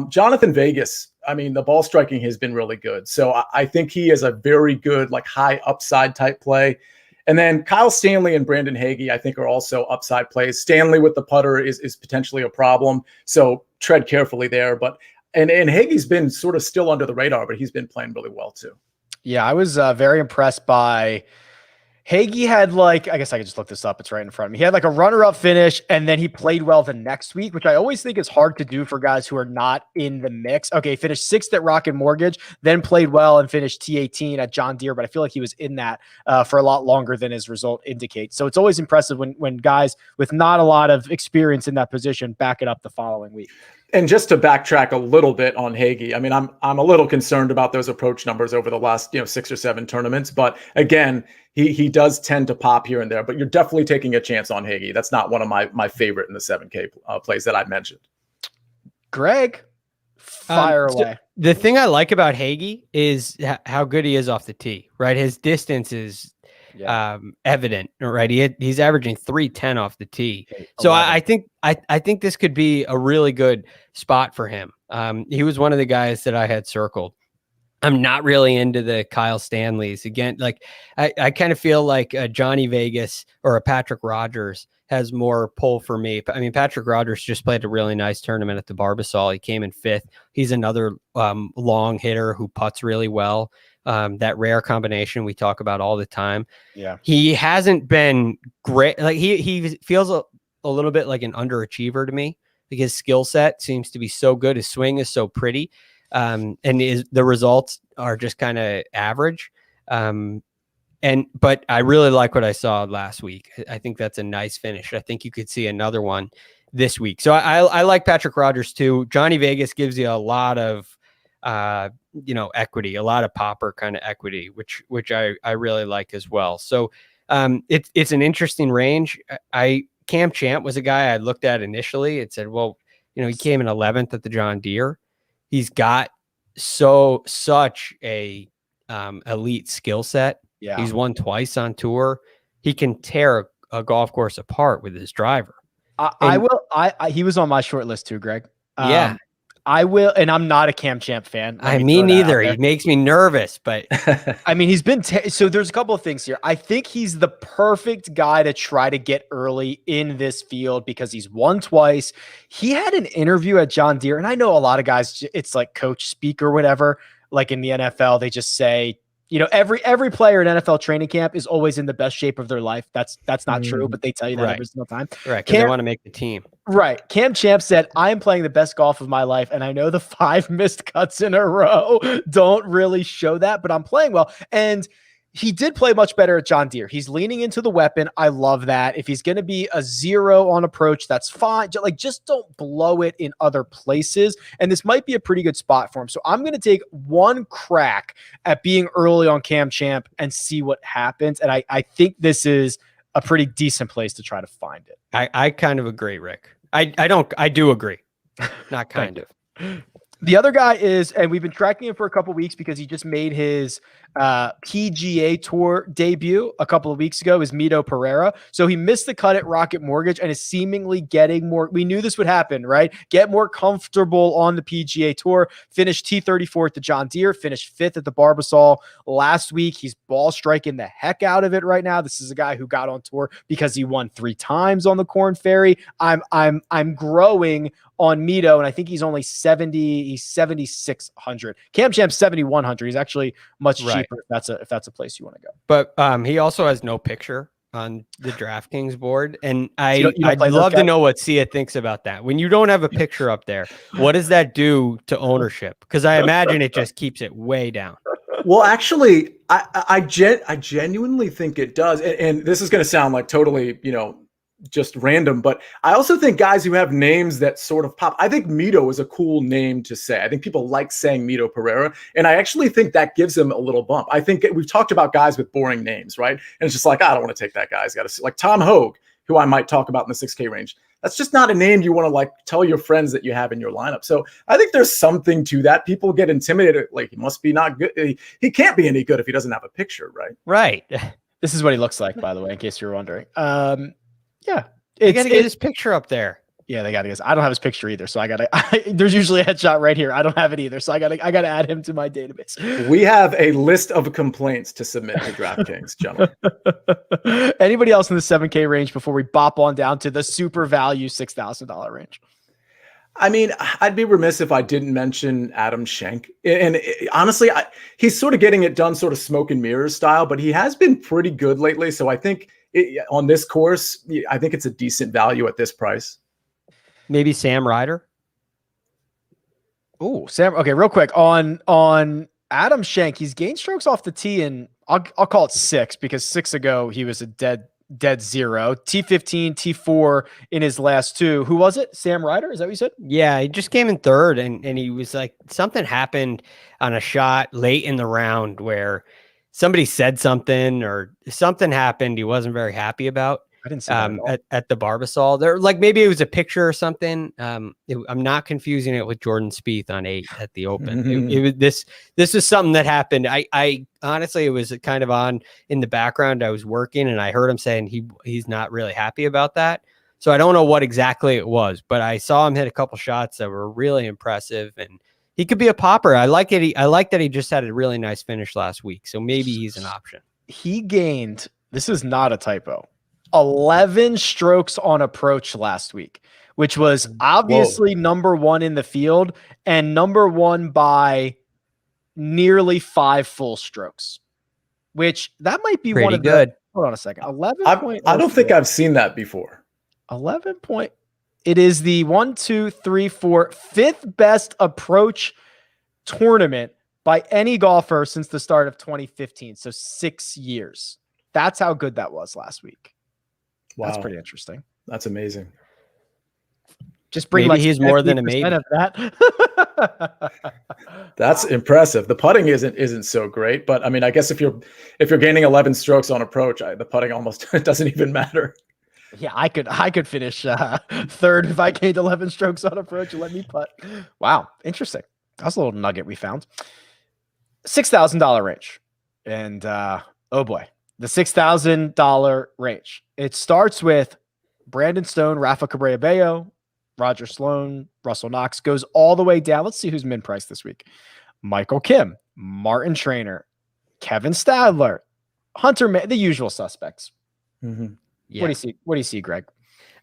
Jonathan Vegas, I mean, the ball striking has been really good. So I think he is a very good, like high upside type play. And then Kyle Stanley and Brandon Hagee, I think, are also upside plays. Stanley with the putter is potentially a problem. So tread carefully there. But and Hagee's been sort of still under the radar, but he's been playing really well too. Yeah, I was very impressed by Hagee had like, I guess I could just look this up. It's right in front of me. He had like a runner-up finish, and then he played well the next week, which I always think is hard to do for guys who are not in the mix. Okay, he finished 6th at Rocket Mortgage, then played well and finished T18 at John Deere, but I feel like he was in that for a lot longer than his result indicates. So it's always impressive when guys with not a lot of experience in that position back it up the following week. And just to backtrack a little bit on Hagee, I mean, I'm a little concerned about those approach numbers over the last 6 or 7 tournaments. But again, he does tend to pop here and there. But you're definitely taking a chance on Hagee. That's not one of my favorite in the 7K plays that I mentioned. Greg, fire away. The thing I like about Hagee is how good he is off the tee. Right, his distance is evident. Right, he's averaging 310 off the tee. So I think this could be a really good spot for him. He was one of the guys that I had circled. I'm not really into the Kyle Stanleys. Again, like I kind of feel like a Johnny Vegas or a Patrick Rogers has more pull for me. I mean, Patrick Rogers just played a really nice tournament at the Barbasol. He came in 5th. He's another long hitter who putts really well. That rare combination we talk about all the time. Yeah. He hasn't been great. Like he feels a little bit like an underachiever to me. Like his skill set seems to be so good. His swing is so pretty. And the results are just kind of average. But I really like what I saw last week. I think that's a nice finish. I think you could see another one this week. So I like Patrick Rogers too. Johnny Vegas gives you a lot of, equity, a lot of popper kind of equity, which I really like as well. So it's an interesting range. Cam Champ was a guy I looked at initially. It said, well, he came in 11th at the John Deere. He's got such a elite skill set. Yeah. He's won twice on tour. He can tear a golf course apart with his driver. He was on my short list too, Greg. Yeah. I will, and I'm not a Cam Champ fan. Me neither. He makes me nervous, but I mean, he's been so there's a couple of things here. I think he's the perfect guy to try to get early in this field because he's won twice. He had an interview at John Deere, and I know a lot of guys, it's like coach speak or whatever. Like in the NFL, they just say, every player in NFL training camp is always in the best shape of their life. That's not true, but they tell you that every single time. Right, because they want to make the team. Right. Cam Champ said, I am playing the best golf of my life, and I know the 5 missed cuts in a row don't really show that, but I'm playing well. And he did play much better at John Deere. He's leaning into the weapon. I love that. If he's going to be a 0 on approach, that's fine. Just don't blow it in other places. And this might be a pretty good spot for him. So I'm going to take one crack at being early on Cam Champ and see what happens. And I think this is a pretty decent place to try to find it. I kind of agree, Rick. I do agree. Not kind of. The other guy is, and we've been tracking him for a couple of weeks because he just made his PGA Tour debut a couple of weeks ago, is Mito Pereira. So he missed the cut at Rocket Mortgage and is seemingly getting more. We knew this would happen, right? Get more comfortable on the PGA Tour. Finished T34 at the John Deere, finished 5th at the Barbasol last week. He's ball striking the heck out of it right now. This is a guy who got on tour because he won 3 times on the Corn Ferry. I'm growing on Mito, and I think he's only 70. He's 7,600. Cam Champ's 7,100. He's actually much cheaper if that's a place you want to go. But he also has no picture on the DraftKings board, and I'd play love to know what Sia thinks about that. When you don't have a picture up there, what does that do to ownership? Because I imagine it just keeps it way down. Well, actually, I genuinely think it does, and this is going to sound like totally, just random, but I also think guys who have names that sort of pop. I think Mito is a cool name to say. I think people like saying Mito Pereira, and I actually think that gives him a little bump. I think we've talked about guys with boring names, right? And it's just like, I don't want to take that guy. He's got to, like Tom Hogue, who I might talk about in the 6K range. That's just not a name you want to like tell your friends that you have in your lineup. So I think there's something to that. People get intimidated. Like, he must be not good. He can't be any good if he doesn't have a picture, right? Right. This is what he looks like, by the way, in case you're wondering. Yeah. You got to get his picture up there. Yeah, they got to get. I don't have his picture either, so there's usually a headshot right here. I don't have it either, so I got to add him to my database. We have a list of complaints to submit to DraftKings, gentlemen. Anybody else in the 7K range before we bop on down to the super value $6,000 range? I mean, I'd be remiss if I didn't mention Adam Schenk. And honestly, he's sort of getting it done sort of smoke and mirrors style, but he has been pretty good lately. So I think on this course, I think it's a decent value at this price. Maybe Sam Ryder. Oh, Sam. Okay, real quick on Adam Schenk, he's gained strokes off the tee, and I'll call it 6 because 6 ago he was a dead zero. T15, T4 in his last 2. Who was it? Sam Ryder? Is that what you said? Yeah, he just came in 3rd, and he was like, something happened on a shot late in the round where somebody said something or something happened he wasn't very happy about. I didn't see that at the Barbasol. There, like maybe it was a picture or something. I'm not confusing it with Jordan Spieth on 8 at the Open. It was this is something that happened. I honestly, it was kind of on in the background. I was working and I heard him saying he's not really happy about that. So I don't know what exactly it was, but I saw him hit a couple shots that were really impressive, and he could be a popper. I like it. I like that he just had a really nice finish last week. So maybe he's an option. He gained, this is not a typo, 11 strokes on approach last week, which was obviously number 1 in the field and number 1 by nearly 5 full strokes, which that might be pretty one of good. Hold on a second. 11. I don't think I've seen that before. 11 point. It is the 1, 2, 3, 4, 5th best approach tournament by any golfer since the start of 2015. So 6 years. That's how good that was last week. Wow. That's pretty interesting. That's amazing. Just bring maybe like he's more than a maybe of that. That's impressive. The putting isn't so great, but I mean, I guess if you're gaining 11 strokes on approach, the putting almost doesn't even matter. Yeah, I could finish 3rd if I gained 11 strokes on approach and let me putt. Wow, interesting. That's a little nugget we found. $6,000 range, and oh boy, the $6,000 range. It starts with Brandon Stone, Rafa Cabrera Bello, Roger Sloan, Russell Knox, goes all the way down. Let's see who's min price this week. Michael Kim, Martin Trainer, Kevin Stadler, Hunter, the usual suspects. Mm-hmm. Yeah. What do you see, Greg?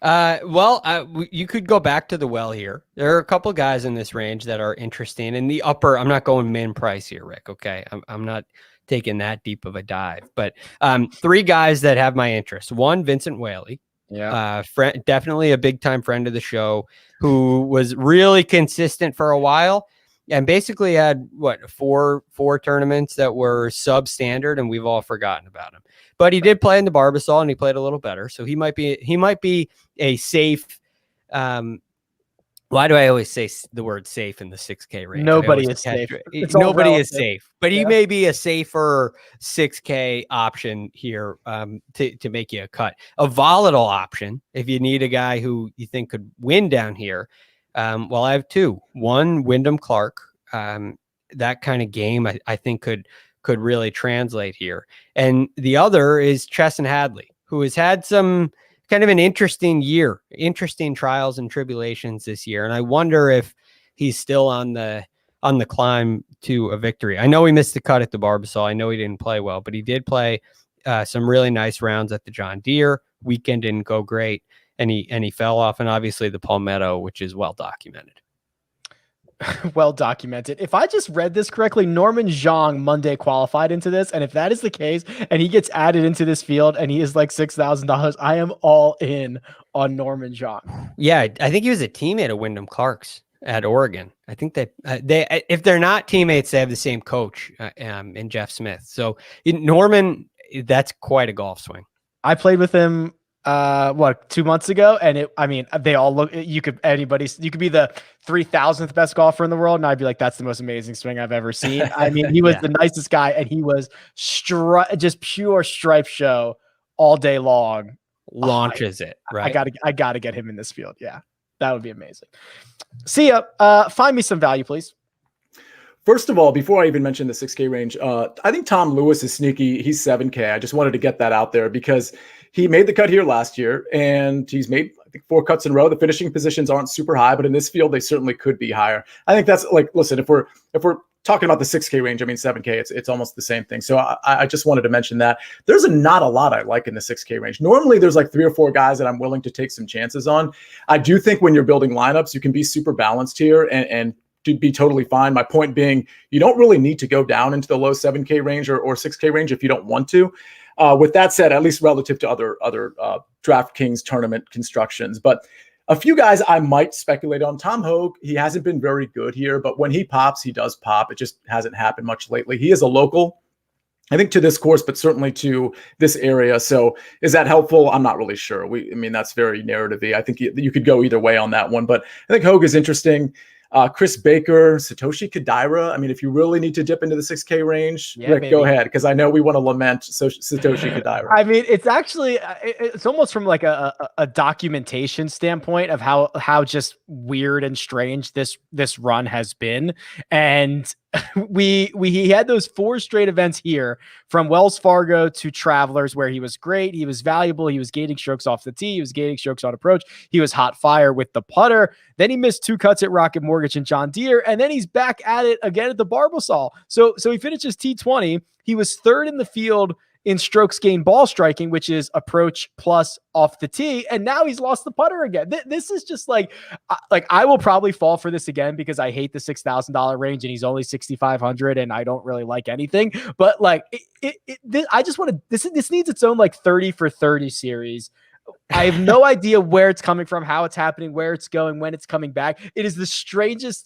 You could go back to the well here. There are a couple guys in this range that are interesting. In the upper, I'm not going min price here, Rick. Okay, I'm not taking that deep of a dive. But 3 guys that have my interest. 1, Vincent Whaley. Yeah, definitely a big time friend of the show who was really consistent for a while and basically had four tournaments that were substandard, and we've all forgotten about him. But he did play in the Barbasol and he played a little better, so he might be a safe. Why do I always say the word safe in the 6K range? Nobody is safe. Nobody is safe, but he may be a safer 6K option here to make you a cut. A volatile option if you need a guy who you think could win down here. Well, I have two. One, Wyndham Clark. That kind of game I think could really translate here. And the other is Chesson Hadley, who has had some kind of an interesting year, interesting trials and tribulations this year. And I wonder if he's still on the climb to a victory. I know he missed the cut at the Barbasol. I know he didn't play well, but he did play some really nice rounds at the John Deere. Weekend didn't go great, and he fell off. And obviously the Palmetto, which is well documented. Well documented. If I just read this correctly, Norman Zhang Monday qualified into this, and if that is the case, and he gets added into this field, and he is like $6,000, I am all in on Norman Zhang. Yeah, I think he was a teammate of Wyndham Clark's at Oregon. I think they if they're not teammates, they have the same coach in Jeff Smith. So Norman, that's quite a golf swing. I played with him 2 months ago, and they all look, you could be the 3,000th best golfer in the world, and I'd be like, that's the most amazing swing I've ever seen. I mean, he was the nicest guy, and he was just pure stripe show all day long. Launches it, right? I gotta get him in this field. Yeah, that would be amazing. See ya. Find me some value, please. First of all, before I even mention the 6K range, I think Tom Lewis is sneaky. He's 7K. I just wanted to get that out there because he made the cut here last year, and he's made, I think, 4 cuts in a row. The finishing positions aren't super high, but in this field, they certainly could be higher. I think that's like, listen, if we're talking about the 6K range, I mean, 7K, it's almost the same thing. So I just wanted to mention that. There's not a lot I like in the 6K range. Normally, there's like 3 or 4 guys that I'm willing to take some chances on. I do think when you're building lineups, you can be super balanced here and to be totally fine. My point being, you don't really need to go down into the low 7K range or 6K range if you don't want to. With that said, at least relative to other DraftKings tournament constructions, but a few guys I might speculate on. Tom Hogue, he hasn't been very good here, but when he pops, he does pop. It just hasn't happened much lately. He is a local, I think, to this course, but certainly to this area. So is that helpful? I'm not really sure. That's very narrative-y. I think you could go either way on that one, but I think Hogue is interesting. Chris Baker, Satoshi Kodaira. I mean, if you really need to dip into the 6K range, Rick, go ahead, because I know we want to lament Satoshi Kodaira. I mean, it's actually, it's almost from like a documentation standpoint of how just weird and strange this run has been. And he had those 4 straight events here, from Wells Fargo to Travelers, where he was great, he was valuable, he was gaining strokes off the tee, he was gaining strokes on approach, he was hot fire with the putter. Then he missed 2 cuts at Rocket Mortgage and John Deere, and then he's back at it again at the Barbasol. So he finishes T20. He was 3rd in the field in strokes gained ball striking, which is approach plus off the tee. And now he's lost the putter again. This is just like I will probably fall for this again because I hate the $6,000 range and he's only 6,500 and I don't really like anything, but like I just want to, this needs its own like 30 for 30 series. I have no idea where it's coming from, how it's happening, where it's going, when it's coming back. It is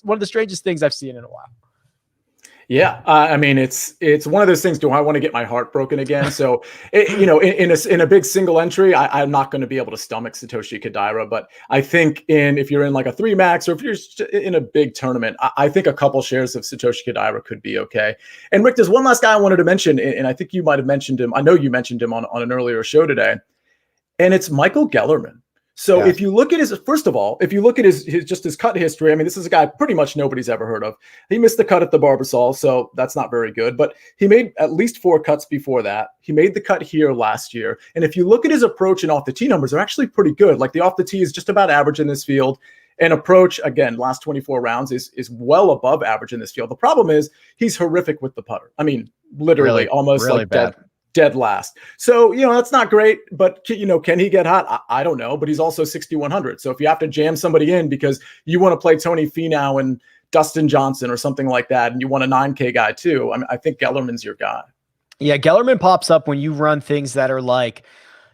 one of the strangest things I've seen in a while. Yeah, I mean, it's one of those things. Do I want to get my heart broken again? So, in a big single entry, I'm not going to be able to stomach Satoshi Kodaira. But I think if you're in like a 3 max, or if you're in a big tournament, I think a couple shares of Satoshi Kodaira could be okay. And Rick, there's one last guy I wanted to mention, and I think you might have mentioned him. I know you mentioned him on an earlier show today, and it's Michael Gellerman. So if you look at his his cut history, I mean, this is a guy pretty much nobody's ever heard of. He missed the cut at the Barbasol, so that's not very good, but he made at least 4 cuts before that. He made the cut here last year. And if you look at his approach and off the tee numbers, they're actually pretty good. Like the off the tee is just about average in this field. And approach, again, last 24 rounds is well above average in this field. The problem is he's horrific with the putter. I mean, literally almost really like bad. Dead last. So, that's not great, but can he get hot? I don't know, but he's also 6,100. So if you have to jam somebody in because you want to play Tony Finau and Dustin Johnson or something like that, and you want a 9K guy too, I think Gellerman's your guy. Yeah, Gellerman pops up when you run things that are like,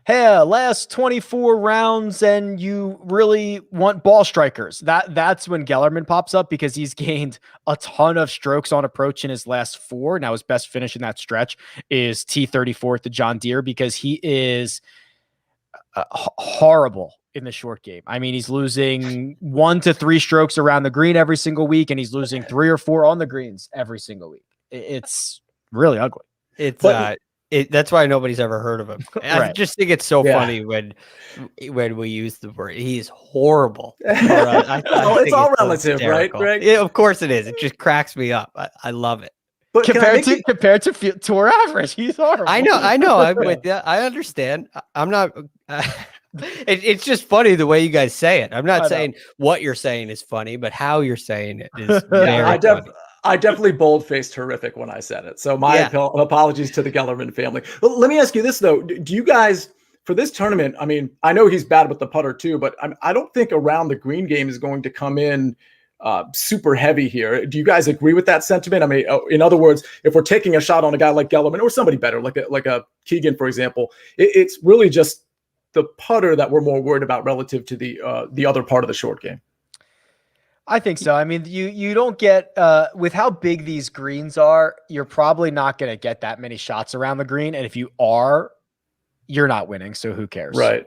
hey, last 24 rounds and you really want ball strikers. That's when Gellerman pops up, because he's gained a ton of strokes on approach in his last 4. Now his best finish in that stretch is T34 at the John Deere, because he is horrible in the short game. I mean, he's losing 1 to 3 strokes around the green every single week, and he's losing 3 or 4 on the greens every single week. It's really ugly. It's That's why nobody's ever heard of him. I Right. just think it's so Yeah. funny when we use the word. He's horrible. Oh, it's think all so relative, right, hysterical. Greg? Yeah, of course it is. It just cracks me up. I love it. But can I compared to tour average, he's horrible. I know. I'm with you. I understand. I'm not. It's just funny the way you guys say it. I'm not saying what you're saying is funny, but how you're saying it is very funny. I definitely bold-faced horrific when I said it. So my apologies to the Gellerman family. Well, let me ask you this, though. Do you guys, for this tournament, I mean, I know he's bad with the putter too, but I don't think around the green game is going to come in super heavy here. Do you guys agree with that sentiment? I mean, in other words, if we're taking a shot on a guy like Gellerman or somebody better, like a Keegan, for example, it's really just the putter that we're more worried about relative to the other part of the short game. I think so. I mean, you don't get with how big these greens are, you're probably not going to get that many shots around the green. And if you are, you're not winning. So who cares? Right.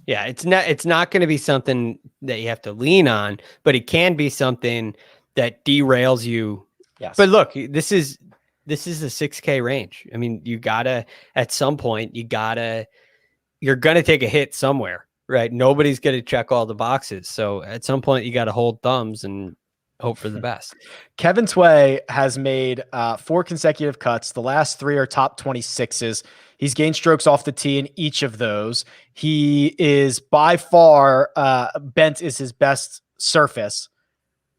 Yeah, it's not going to be something that you have to lean on, but it can be something that derails you. Yes. But look, this is a 6K range. I mean, you gotta at some point you're gonna take a hit somewhere. Right. Nobody's going to check all the boxes. So at some point you got to hold thumbs and hope for the best. Kevin Tway has made 4 consecutive cuts. The last 3 are top 26s. He's gained strokes off the tee in each of those. He is by far bent is his best surface.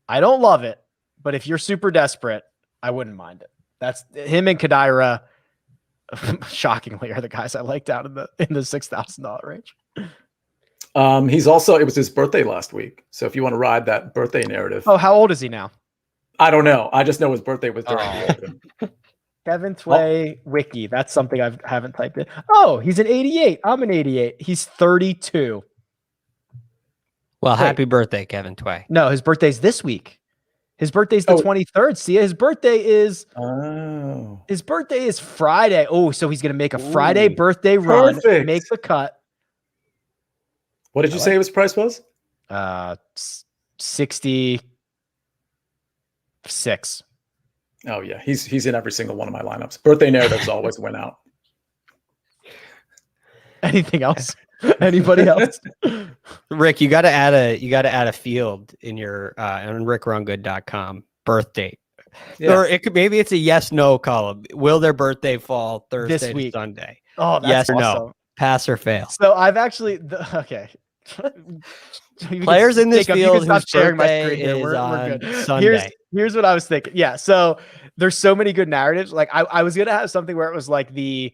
I don't love it, but if you're super desperate, I wouldn't mind it. That's him and Kadira. Shockingly, are the guys I like down in the $6,000 range. He's also, it was his birthday last week. So if you want to ride that birthday narrative. Oh, how old is he now? I don't know. I just know his birthday was during the Open. Kevin Tway wiki. That's something I haven't typed in. Oh, he's an 88. I'm an 88. He's 32. Well, happy birthday, Kevin Tway. No, his birthday's this week. His birthday's the 23rd. See, his birthday is Friday. Oh, so he's gonna make a Friday birthday run, make the cut. What did you say his price was? 66. Oh yeah, he's in every single one of my lineups. Birthday narratives always win out. Anything else? Anybody else? Rick, you got to add a field in your on RickRunGood.com birthday. Yeah. Or maybe it's a yes/no column. Will their birthday fall Thursday this week, Sunday? Oh, that's yes or awesome. no, pass or fail. So I've actually okay. Players in this field whose sharing my birthday screen here. is We're on good. Sunday. Here's what I was thinking. Yeah, so there's so many good narratives. Like I was gonna have something where it was like the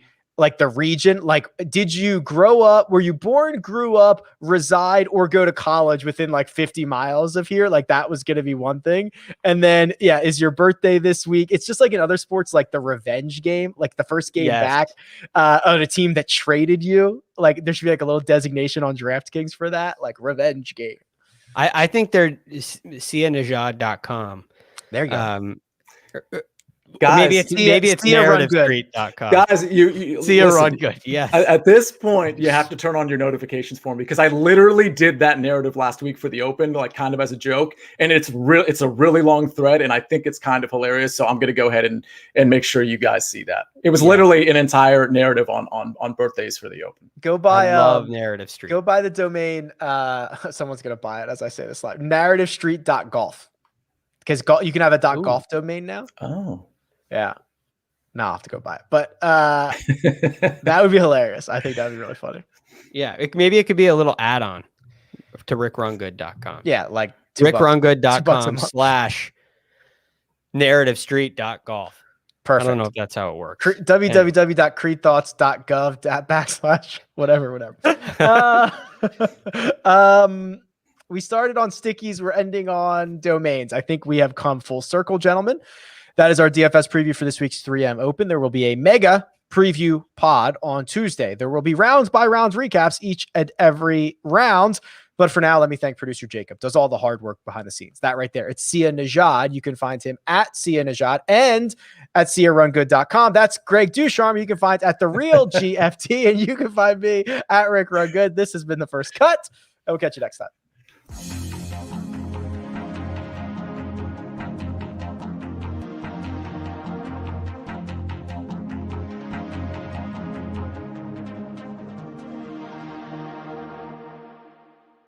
region. Like, did you grow up? Were you born, grew up, reside, or go to college within like 50 miles of here? Like that was gonna be one thing. And then is your birthday this week? It's just like in other sports, like the revenge game, like the first game back on a team that traded you. Like there should be like a little designation on DraftKings for that, like revenge game. I think they're Nejad.com. There you go. Guys, maybe it's NarrativeStreet.com. Guys, you see a run good. Yeah. At this point, you have to turn on your notifications for me because I literally did that narrative last week for the Open, like kind of as a joke, and it's a really long thread, and I think it's kind of hilarious. So I'm going to go ahead and make sure you guys see that. It was literally an entire narrative on birthdays for the Open. Go buy. I love Narrative Street. Go buy the domain. Someone's going to buy it as I say this live. NarrativeStreet.golf, because you can have a .golf domain now. Oh. Yeah. No, I'll have to go buy it. But that would be hilarious. I think that would be really funny. Yeah. Maybe it could be a little add-on to RickRunGood.com. Yeah, like RickRunGood.com/NarrativeStreet.golf. Perfect. I don't know if that's how it works. www.creedthoughts.gov/ whatever. We started on stickies. We're ending on domains. I think we have come full circle, gentlemen. That is our DFS preview for this week's 3M Open. There will be a mega preview pod on Tuesday. There will be rounds by rounds recaps each and every round. But for now, let me thank producer Jacob. Does all the hard work behind the scenes. That right there. It's Sia Nejad. You can find him at Sia Nejad and at SiaRunGood.com. That's Greg DuCharme. You can find at The Real GFT. And you can find me at RickRunGood. This has been The First Cut. And we'll catch you next time.